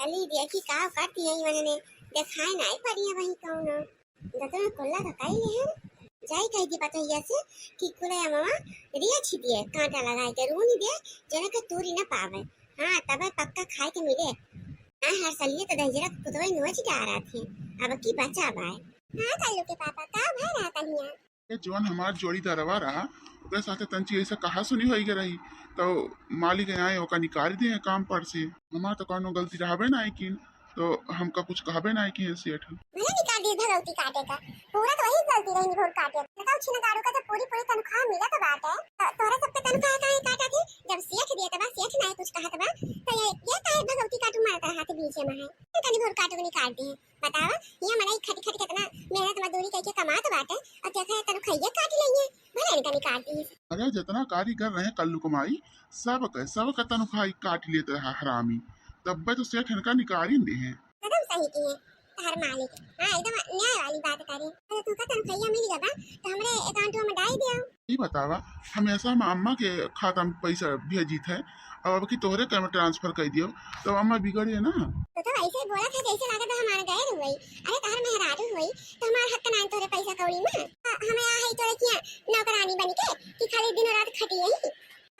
तली देखी का करती है इवने देखाए नहीं पड़ी है वही कौन दतन कोल्ला का काई है जाई कह दी पता से कि कुले मामा रिया छी दिए कांटा लगाए के रूनी दे जने के तूरी ना पावे। हां तब पक्का खाए के मिले ना हर सलिए तो दंजरा कुतवे नोच जा रहा थे अब की बचा भाई। हां कल्लू के पापा का भाई रहा कहिया ये जोन हमार जोड़ीदारवा रहा ओकरे साथे तंची ऐसा कहा सुनी होई के रही तो मालिक आए ओका निकाल दिए काम पर से हमार तो कोनो गलती रहबे ना कि तो हमका कुछ कहबे ना कि सेठ मैंने निकाल दिए भगवती काटे का पूरा तो वही गलती रही भोर काटे बताओ छिना गाड़ू का तो पूरी तनख्वाह मिला तो बात है तोरा सबके तनख्वाह काहे काटा थी जब सेठ दिया तबा सेठ नहीं कुछ कहा तबा तो ये काहे भगवती काटू मारता हाथ बीच में है कनी भोर काटू निकाल दिए बतावा ये मलाई खटी खटी कितना मेहनत मजदूरी करके कमा तो बात है और क्या कहे तनख्वाह काट लेंगे भले इनका निकाल दिए। अरे जितना कारीगर रहे कल्लू कमाई सब का तनख्वाह काट लेते हैं हरामी तब तो सेठ इनका निकाल ही दे हैं एकदम सही की है हर मालिक। हां एकदम न्याय वाली बात करे तो तू का तनख्वाह मिल गया तो हमरे अकाउंट में डाल दियो ये बतावा हमेशा हम अम्मा के खाता में पैसा भेजी थे और अब की तोहरे के में ट्रांसफर कर दियो तो अम्मा बिगड़ी है ना तो ऐसे बोला था जैसे लगा था हमारा गैर हुई अरे तहर मेहरारू हुई तो हमारा हक ना तोरे पैसा कौड़ी में हमें आ है तोरे किया नौकरानी बन के कि खाली दिन रात खटी है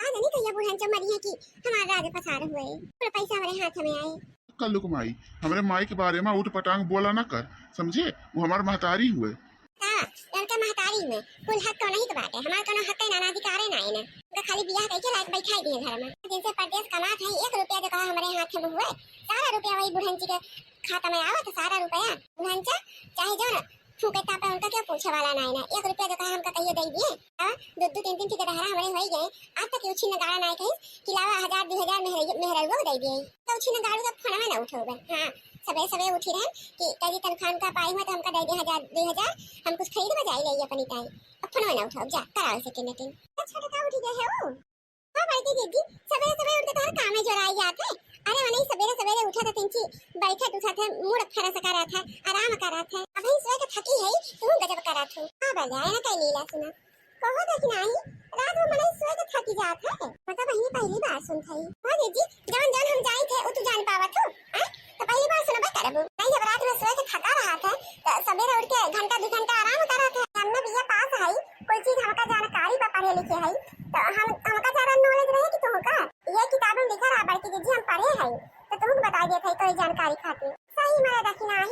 आज नहीं कहिया बुढ़न च मरी है कि हमारा राज पसार हुए पूरा पैसा हमारे हाथ में आए। कल्लू कुमाई हमारे माई के बारे में उठ पटांग बोला ना कर समझे वो हमारे महतारी हुए लड़का महतारी में कुल हक तो नहीं तो बात है हमारा कोनो हक है ना अधिकार है ना है ना तो खाली बियाह करके रात बैठाई दिए घर में जिनसे परदेश कमात है 1 रुपया जो कहा हमारे हाथ में हुए सारा रुपया वही बुढ़न जी के खाता में आवा तो सारा रुपया बुढ़न चाहे जो ना फूके तापे उनका क्या पूछे वाला नहीं ना 1 रुपया जो कहा हमका कहिए दे दिए दो 3 की दहरा हमारे हो गए आज तक उछी न गाड़ा नहीं कहीं किलावा 1000 2000 मेहरवा दे दिए तो उछी न गाड़ू का फोन में ना उठोगे। हां सबे उठी रहे कि तेरी तनख्वाह का पाई हुआ तो हमका दे दे 1000 2000 हम कुछ खरीद बजाई ले अपनी ताई अब फोन में ना उठाओ जा कराओ सेकंड मीटिंग छोटा का उठी गए हो। हां भाई दीदी सबे उठ के तो काम में जोड़ाई जाते अरे वही सवेरे उठा था तिंची बैठा दूसरा था मूड फरा सका रहा था आराम कर रहा था अभी सोए के थकी है तू गजब कर रहा था। हां बजाए ना कहीं लीला सुना कहो तो कि नहीं रात में मने सोए के थकी जात है मतलब वही पहली बार सुन थई। हां दीदी जौन हम जाई थे वो तू जान पावा तू तो पहली बार सुना करब नहीं जब रात में सोए के थका रहा था तो सवेरे उठ के घंटा 2 घंटा आराम कर रहा था हमने भैया पास है कोई चीज हमका जानकारी पर पढ़े लिखे है तो हमका ज्यादा नॉलेज रहे कि तुमका ये किताब में लिखा रहा बल्कि जी हम पढ़े हैं तो तुमको बता दिया था कोई जानकारी खातिर सही मेरा दक्षिणा है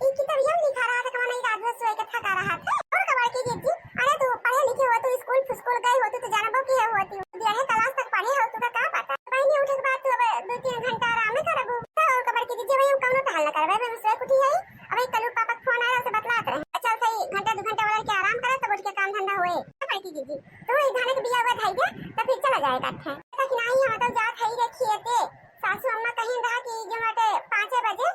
ये किताब ये लिखा रहा था कमाने रात में सोए के थका रहा था और खबर की जी अरे तू पढ़े लिखे हो तो स्कूल गए हो तो जानबो की है होती दिया है क्लास तक पढ़े हो तुका का पता पहले उठे के बाद तू अब 2-3 घंटा आराम करबो तो और खबर की जी भाई हम कौन तो हल ना करबे मैं सोए उठी है अबे कल पापा फोन आया से बतलात रहे अच्छा सही घंटा 2 घंटा वाला के आराम करे तब उठ के काम धंधा होए खबर की जी तो एक धाने के बिया हुआ धाई दे तो फिर चला जाएगा अच्छा कि नहीं हम तो जात है देखिए थे सासू अम्मा कहीं रहा कि जो मटे 5 बजे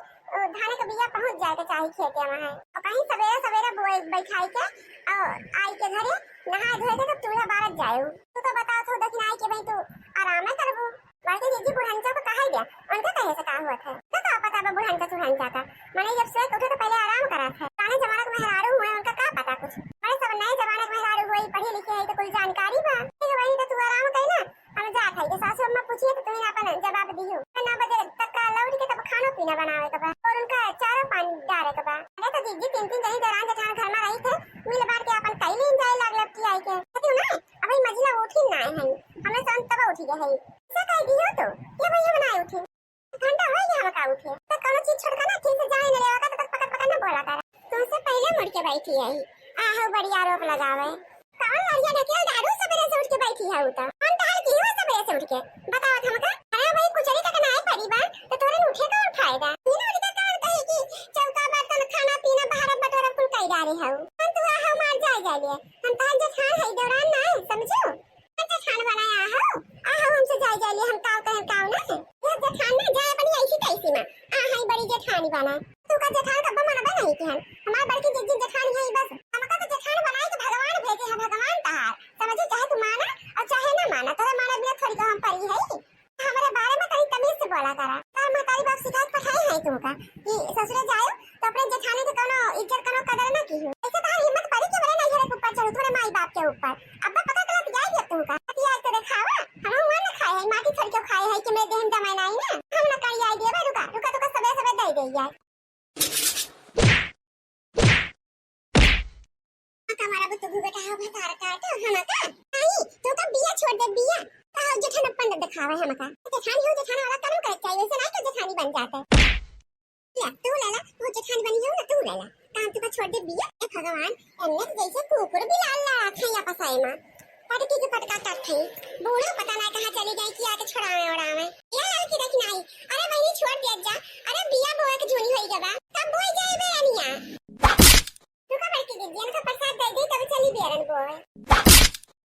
धाने के बिया पहुंच जाए के चाहिए खेते वहां और कहीं सवेरे बैठाई के और आई के घरे नहा धोए के तब चूल्हा बारत जाए तू तो बताओ तो दक्षिण आई के भाई तू आराम है करबो बाकी जी बुढ़ानचा को कहा गया उनका कहे से काम हुआ था तो का पता बा बुढ़ानचा सुढ़ानचा का मैंने जब से उठे तो पहले आराम करा था पुराने जमाने के मेहरारू हुए उनका का पता कुछ मैं सब नए जमाने के मेहरारू हुए पढ़े लिखे है तो कोई जानकारी बा वही तो तू आराम कर ना हम जा खाई के सासू अम्मा पूछिए तो तुम्हें अपन जवाब दियो 9 बजे तक का लौट के तब खाना पीना बनावे के बा और उनका चारों पानी डाले के बा अरे तो जी 3 कहीं दरान जठान घर में रही थे मिल बार के अपन कई लेन जाए लागल की आई के कहती ना अबे मजिला उठी ना है हमें सन तब उठी गए है से कह दियो तो ये भैया बनाए उठे घंटा हो गया हम का उठे तो कोनो चीज छोड़का ना ठीक से जाए न लेवा का तब पकड़ ना बोला कर तुमसे पहले मुड़ के बैठी है आहो बढ़िया आरोप लगावे कौन लड़िया ढकेल दारू सवेरे से उठ के बैठी है उता हम तार की हो सवेरे से उठ के बताओ हमका अरे भाई कुचरी तक ना है परिवार तो तोरे उठे का उठाएगा तीन उठ के कौन कहे कि चौका बर्तन खाना पीना बाहर बटोरा कुल कई डाले है हम तो आ मार जाए हम तार जे खान है दौरान ना समझो अच्छा खान बनाया आहो हमसे जाए हम काव ना ये जे खान ना जाए बड़ी ऐसी तैसी में हां बड़ी जेठानी बना तू का जेठान कब मना नहीं कि हम हमार बड़की जिज्जी जेठानी है बस हमका तो जेठान बनाए तो भगवान भेजे है भगवान तार समझे चाहे तू माना और चाहे ना माना तोरा माना बिना थोड़ी को हम परी है हमारे बारे में कहीं तमीज से बोला करा तार महतारी बाप शिकायत पठाई है तुमका कि ससुरे जाओ तो अपने जेठानी के कोनो इज्जत कोनो कदर ना की ऐसे तार हिम्मत पड़ी कि बड़े नहीं है ऊपर चढ़ो थोड़े माई बाप के ऊपर अब पता चला जाए तुमका यार तो दिखावा हम हुआ ना खाए है माटी छोड़ के खाए है कि मैं देहन जमाना ही ना हम ना करी आई दे रुका तो दे यार हमारा बुत भूगटा हो भतार काट हमका नहीं तो का बिया छोड़ दे बिया का जेठान अपन दिखावे हमका जेठानी हो जेठान वाला काम करे चाहिए वैसे नहीं तो जेठानी बन जाता है या तू लेला वो जेठानी बनी हो ना तू लेला काम तू का छोड़ दे बिया ए भगवान एने जैसे कुकुर बिलाल ला खैया पसाई मां पटकी के पटका काट खई बूढ़ा पता ना कहां चली जाए कि आके छुड़ावे ओड़ावे यार की देख नहीं अरे बहनी छोड़ दे जा अरे बिया बोए के झूनी होई जबा तब बोई जाए बे अनिया तू का बैठ के दिया का प्रसाद दे दे तब चली बेरन बोए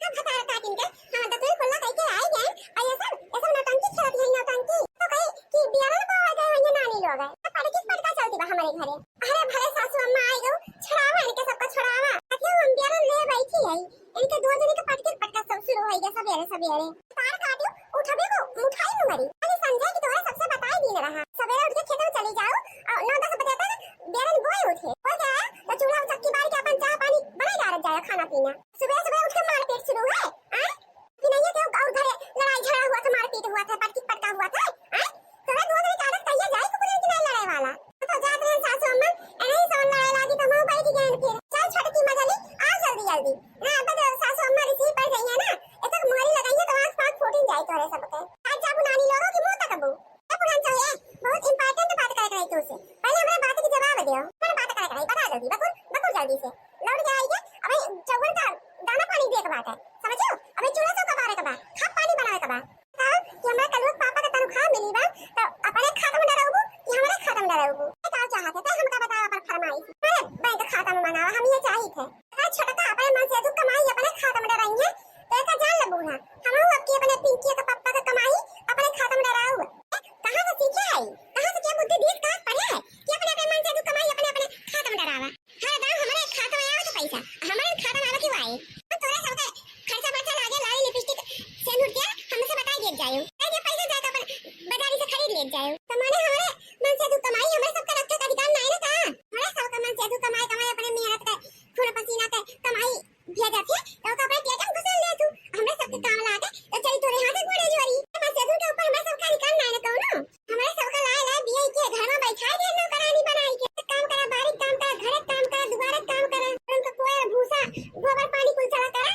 तब बता काटिन के हां तो तू कोल्ला कह के आई गए और ये सब नौटंकी खेलत है नौटंकी तो कहे कि बियारन बोए गए वही नानी लोग है पटकी पटका चलती बा हमारे घरे अरे भले सासू अम्मा आई गो छुड़ावा इनके सबका छुड़ावा अच्छा हम बियारन ले बैठी है इनके दो जने के पटके पटका सब शुरू हो गया सवेरे तार काटो उठबे को उठाई न मरी अरे संजय की तोरा सबसे बताई दी न रहा सवेरे उठ के खेत में चली जाओ और 9-10 बजे तक बेरन बोए उठे हो जाए तो चूल्हा चक्की बार के अपन चाय पानी बना जा जाए खाना पीना सुबह उठ के मारपीट शुरू है कि नहीं है और घरे लड़ाई झगड़ा हुआ था मारपीट हुआ था पटकी पटका हुआ था तोरा दो जने कागज तैयार जाए को पुलिस की लड़ाई वाला तो जाते हैं सासू अम्मा नहीं सोन लड़ाई लागी तो मुंह बैठ गए फिर चल छोटकी मजली आ जल्दी ना अब तो सासू अम्मा रिसीव पड़ गई है ना एक तक मोरी लगाई है तो आंख पाक फूटिन जाए तोरे सबके आज जाबू नानी लोगों की मुंह तक अबू ए पुरान चाहिए बहुत इंपॉर्टेंट बात कर रही तू से पहले हमरा बात की जवाब दियो मैंने बात कर रही बता जल्दी बकुल जल्दी से लौट जाएगी अबे चौवन का दाना पानी दे के बात है समझो अबे चूल्हा से कबारे का बात खा पानी बनावे का बात कि हमरा कल पापा का तनख्वाह मिली बा तो अपने खाता में डराऊबू कि हमारे खाता में डराऊबू का चाहते थे हमका बताओ अपन फरमाइश अरे बैंक खाता में बनावा हम ये चाहिए थे छोटा अपने मन से तू कमाई अपने खाता में डराएंगे तो एक जान ले बूढ़ा हम आपकी अपने पिंकी का पापा का कमाई अपने खाता में डराऊ कहां से सीखे है कहां से क्या बुद्धि दीद कहां पढ़े है कि अपने मन से तू कमाई अपने खाता में डरावा हर दाम हमारे खाता में आवे तो पैसा हमारे खाता में आवे क्यों आए तोरे सबके खर्चा बर्चा लागे लाली लिपस्टिक सेंदूर के हमसे बताई दे जायो ये पैसा जाके अपन बाजारी से खरीद ले जायो तो माने हमारे मन से तू कमाई हमारे सबका रखे का अधिकार नहीं ना का हमारे सबका मन से तू कमाई अपने मेहनत का खून पसीना का कमाई भेजा थे तो का अपने पेट में घुसल ले तू हमरे सबके काम लागे तो चली तोरे हाथ गोड़े जोरी मन से तू के ऊपर हमारे सबका अधिकार नहीं ना कहो हमारे सबका लाए बिया के घर में बैठा दे नो करानी बनाई के काम करा बारीक काम करा घरे काम करा दोबारा काम करा उनका कोई भूसा गोबर पानी कुल चला करा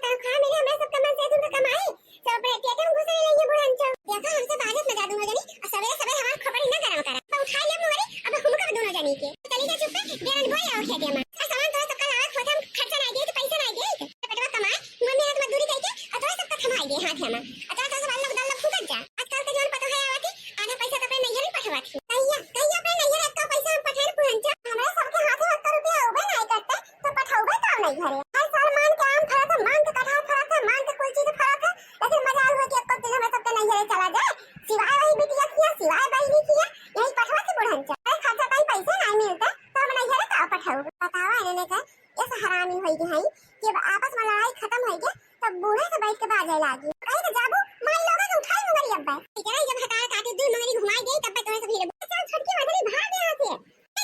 तनख्वाह मिले हमें सबका मन से तू कमाई सब अपने पेट में घुसल ले ये बुढ़ांचो देखा हमसे बाजत लगा दूंगा जनी और सवेरे हमार खबर ना गरम करा तो उठा ले मोरे अब हम का दोनों जनी के चली जा चुप बेरन बोल आओ खेत में सामान तो सबका लावा खोता हम खर्चा नहीं दे तो पैसा नहीं दे बेटवा कमाए मैं मेहनत मजदूरी करके और तो सबका थमाई दे हाथ में अतः तो सब अल्लाह दल्ला फूकत जा आजकल के जोन पता है आवाती आधा पैसा तो अपने नहीं है पठवाती कहिया अपने नहीं है तो पैसा हम पठाए पुरंचा हमारे सबके हाथ में 1 रुपया उबे नहीं करते तो पठाओगे तो नहीं घरे हर साल मान के आम फरा था मान के कटहल फरा था मान के कोई चीज फरा था लेकिन मजाल हुआ कि अब दिन हमें सबके नहीं है चला जाए सिवाय वही बिटिया किया सिवाय बहनी किया यही पठवा के बुढ़ंचा अरे खर्चा कहीं पैसे नहीं मिलता तो हम नहीं है का पठाओ बतावा इन्होंने का ऐसा हरामी होई गई कि आपस में लड़ाई खत्म हो गई तब बूढ़े से बैठ के बाजे लागी कहीं तो जाबू माई लोग के उठाई मगरी अब्बा ठीक है जब हटा काटे दूर मगरी घुमाई गई तब तक तुम्हें सब हीरे चल छटकी मगरी भाग यहां से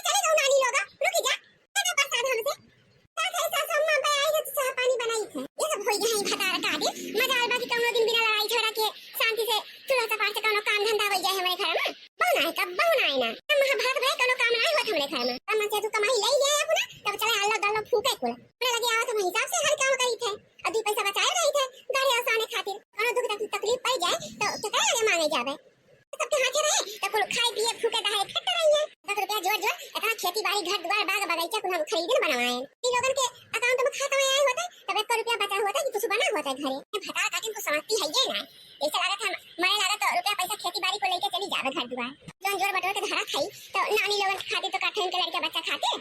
चले जाओ नानी लोग रुक जा तेरे पास साथ हमसे साथ ऐसा सम्मा पे आई तो चाह पानी बनाई थे ये सब होई गई भटार काटे मजाल बाकी कौनो दिन बिना लड़ाई झगड़ा के शांति से चूल्हा से पास कौनो काम धंधा हो जाए हमारे घर में बहुना है कब बहुना है ना महाभारत भाई कौनो काम नहीं होत हमरे घर में हम से तू कमाई ले ले अपना तब चले अल्लाह दल्ला फूके कुल हमरा लगे आवा तो हिसाब से हर काम करी थे अभी पैसा बचाए रही थे गाड़ी आसाने खातिर कौनो दुख तकलीफ पड़ जाए तो टका लगे मांगे जावे सबके हाथे रहे तो कुल खाए पिए फूके दहाए फट रही है 10 रुपया जोड़ इतना खेती बाड़ी घर द्वार बाग बगीचा कुल हम खरीदने बनवाए इन लोगन के अकाउंट में खाता में आए होते तब 1 रुपया बचा हुआ था कि कुछ बना हुआ था घरे भटा काटिन को समझती है ये ना ऐसा लगा था मरे लगा तो रुपया पैसा खेती बाड़ी को लेके चली जावे घर द्वार जोन जोर बटोर के धरा खाई तो नानी लोगन के खातिर तो काठन के लड़का बच्चा खाते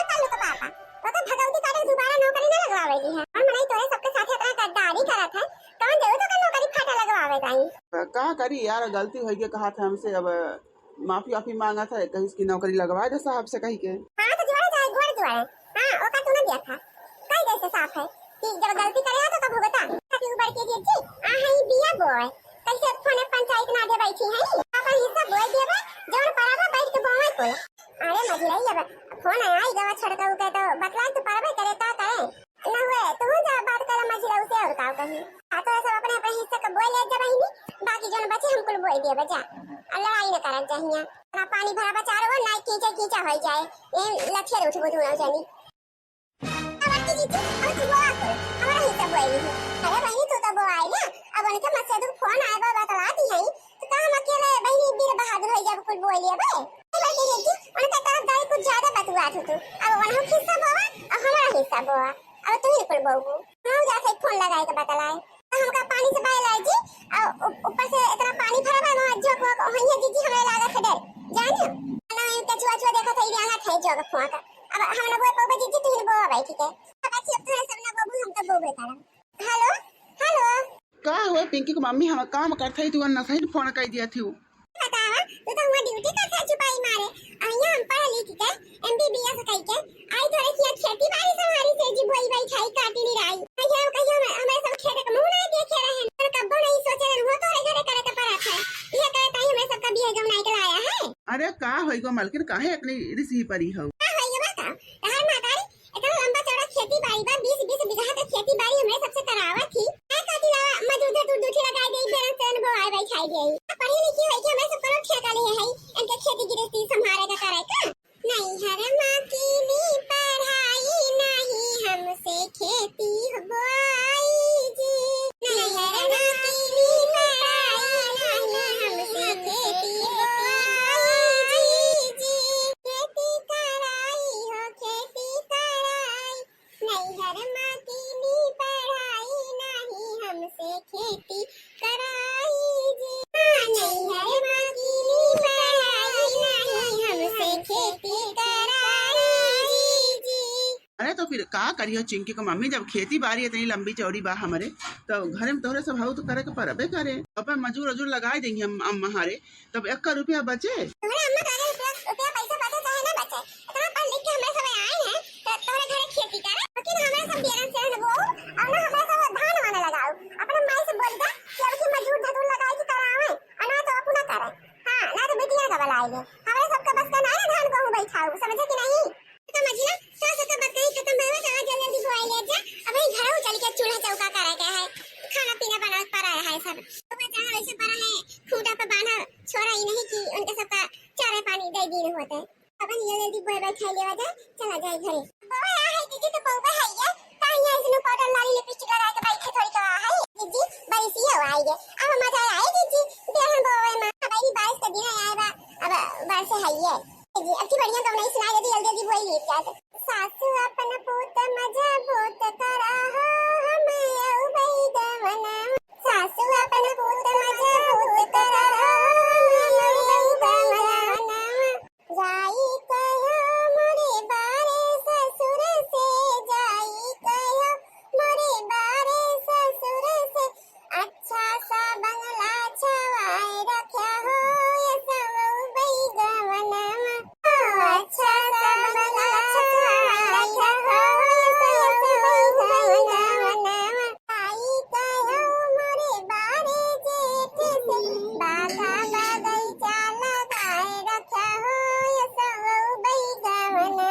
तालु का पापा तो भगवती काटे दोबारा नौकरी न लगवावेगी है और मने तोरे सबके साथ इतना गद्दारी करत है कौन देऊ तो नौकरी फाटा लगवावे ताई का करी यार गलती होई के कहा था हमसे अब माफी मांगा था कहीं इसकी नौकरी लगवा दे साहब से कहीं के हां तो जोड़े जाए घोड़ जोड़े हां ओका तूने दिया था कई जैसे साफ है कि जब गलती करे तो कब भुगता ताकि ऊपर के जी आ है बिया बोय कैसे फोने पंचायत ना दे बैठी है अपन हिस्सा बोय देबे जोन पराबा बैठ के बोय को अरे मजलई अब फोन आई गवा छड़का उके तो बतला तो परबे करे ता करे ना हुए तू जा बात कर मजलई उसे और का कहीं आ तो सब अपने अपने हिस्से का बोय ले जा बहिनी बाकी जोन बचे हम कुल बोय देबे जा और लड़ाई न करन चाहिए ना पानी भरा बचारो ना कीचा कीचा हो जाए ए लक्षर उठबो दुना जानी अब की जीती अब तू बोला कर हमारा हिस्सा बोली है अरे बहनी तू तो बोलाई ना अब उनके मत से फोन आया बा बतलाती है तो का हम अकेले बहनी बीर बहादुर हो जाब कुछ बोलिए बे बैठी जीती उनका तरफ दाई कुछ ज्यादा बतवात हो तो अब वहां हिस्सा बोवा और हमारा हिस्सा बोवा अब तू ही पर बोबू हम जाके फोन लगाए के बतलाए हमका पानी से बाय लाई जी और ऊपर से इतना पानी भरा बा ना जो को होइए जीजी हमें लागत है डर जानियो ना कछुआ छुआ देखा था यहाँ थे जो को फोन का अब हम ना बोल पाबे जीजी तू बोल भाई ठीक है अब अच्छी अब तो सब ना बाबू हम तो बोल बेटा हेलो हेलो का हो पिंकी को मम्मी हम काम करते तू ना सही फोन कर दिया थी बतावा तू तो हुआ ड्यूटी करता छुपाई मारे अइया हम पढ़ लिख के एमबीबीएस कह के आई थोड़े किया खेती बाड़ी संभारी से जी बोई भाई खाई काटी नहीं रही कहियो हमें सब खेत का मुंह नहीं देखे रहे पर कब्बो नहीं सोचे रहे हो तो घरे करे के पड़ा था ये करे ताई हमें सबका बिया गम नहीं के लाया है अरे का होई गो मलकिन काहे अपनी रिसी परी हो का है ये बता तहर मातारी इतना लंबा चौड़ा खेती बाड़ी बा 20 बीघा तक खेती बाड़ी हमने सबसे करावा थी मैं काटी लावा मजूदा दूध दूठी लगा दे बेरन से अनुभव आई भाई खाई गई पढ़ी लिखी है कि हमें सब करो ठेका लिए है इनके खेती गृहस्थी संभाले का करे का नहीं हर मां की नी पढ़ाई नहीं हमसे खेती बोई जी नहीं हर मां की नी पढ़ाई नहीं हमसे खेती बोई जी खेती कराई हो खेती कराई नहीं हर मां की नी पढ़ाई नहीं हमसे खेती कराई जी नहीं हर मां की नी पढ़ाई नहीं हमसे खेती कराई जी अरे तो फिर का करियो चिंकी को मम्मी जब खेती बाड़ी इतनी लंबी चौड़ी बा हमारे तो घर में तोहरे सब हाउ तो करे के परबे करे अपन मजूर वजूर लगाए देंगे हम हमारे तब 1 रुपया बचे तुम्हारे अम्मा का रुपया पैसा बचे चाहे ना बचे इतना पढ़ लिख के हमें सब आए हैं तो तुम्हारे घर खेती करे लेकिन हमें सब बेरन से वो और ना हमें सब धान वाने लगाओ अपने माई से बोल दे कि अब की मजदूर धतूर लगाई की करावे और ना तो अपना करे हां ना तो बेटियां का बनाएंगे हमें सबका बस का ना है धान को बैठाओ समझे कि नहीं तो मजीना तो सब बात कहीं खत्म भइल है जल्दी जल्दी बोई ले जा अब ही घर चल के चूल्हा चौका करे के है खाना पीना बना पड़ा है सब तो मैं जहां ऐसे पड़ा है खूंटा पे बांधा छोड़ा ही नहीं कि उनके सबका चारे पानी दे दिन होते अब ये जल्दी बोई भाई खाई लेवा जा चला जाए घरे बाबा है दीदी तो बाबा है ये ताई इसने पाउडर लाली लिपस्टिक लगा के बैठे थोड़ी का है दीदी बड़ी सी हो आई है अब मजा आए दीदी देहन बाबा मां भाई 22 का दिन आया अब बार से है ये जी अच्छी बढ़िया तो नहीं सुनाई जल्दी जल्दी बोई ले क्या सासू अपन पूत मजा भूत करा हो हम औ बई दवना सासू अपन पूत मजा भूत करा हो हम औ बई दवना जाई कहो मोरे बारे ससुर से जाई कहो मोरे बारे ससुर से अच्छा सा बंगला छवाए रखा हो ये सब औ बई दवना अच्छा सा बंगला छवाए रखा हो ये सब औ बई दवना आई कहो मोरे बारे जेठ से बाधा बगीचा लगाए रखा हो ये सब औ बई दवना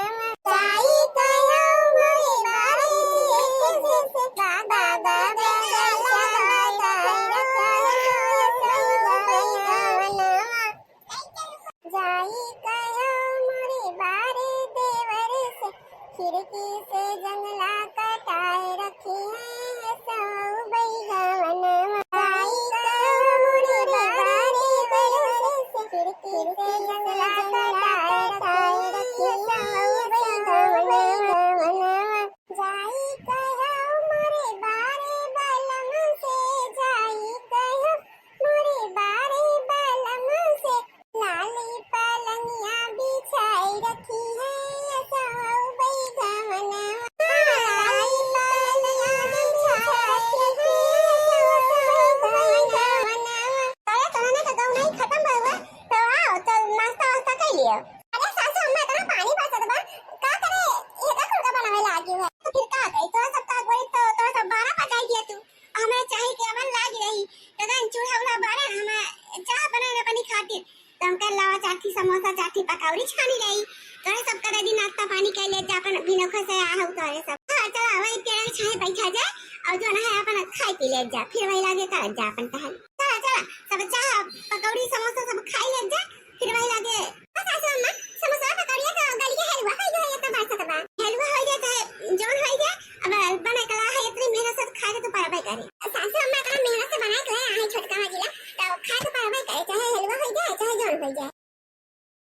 आई कहो मोरे बारे जेठ से बाधा बगीचा लगाए रखा हो ये सब औ बई दवना जाई कहो मोरे बारे देवर से खिड़की से जंगला कटाए रखे हैं सब बई दवना जाई कहो मोरे बारे देवर से खिड़की से जंगला कटाए रखे सब बई दवना जाई कहो मोरे बारे बलम से जाई कहो मोरे बारे बलम से लाली पलंगिया बिछाई रखी है ये सब बई दवना लाली पलंगिया बिछाई रखी है ये सब बई दवना अरे तोने का गाँव नहीं खत्म हुआ तो आओ तो नाश्ता वास्ता कर लियो अरे सासू अम्मा इतना पानी बरसत बा का करे ये का खुरका बनावे लागी है तो फिर का गई तो सब का गोई तो सब 12 बजाई दिया तू हमें चाहिए कि अमन लागी रही तो गन चूल्हा उला बारे हमें चाय बनाने अपनी खातिर तो हम कर लावा चाठी समोसा चाठी पकौड़ी छानी रही तोरे सब करे दिन नाश्ता पानी कर ले जा अपन बिनो खसे आहू तोरे सब हां चला वही पेड़ में छाए बैठा जा और जो ना है अपन खाई पी ले जा फिर वही लागे कर जा अपन तहन चला चला सब चाय पकौड़ी समोसा सब खाई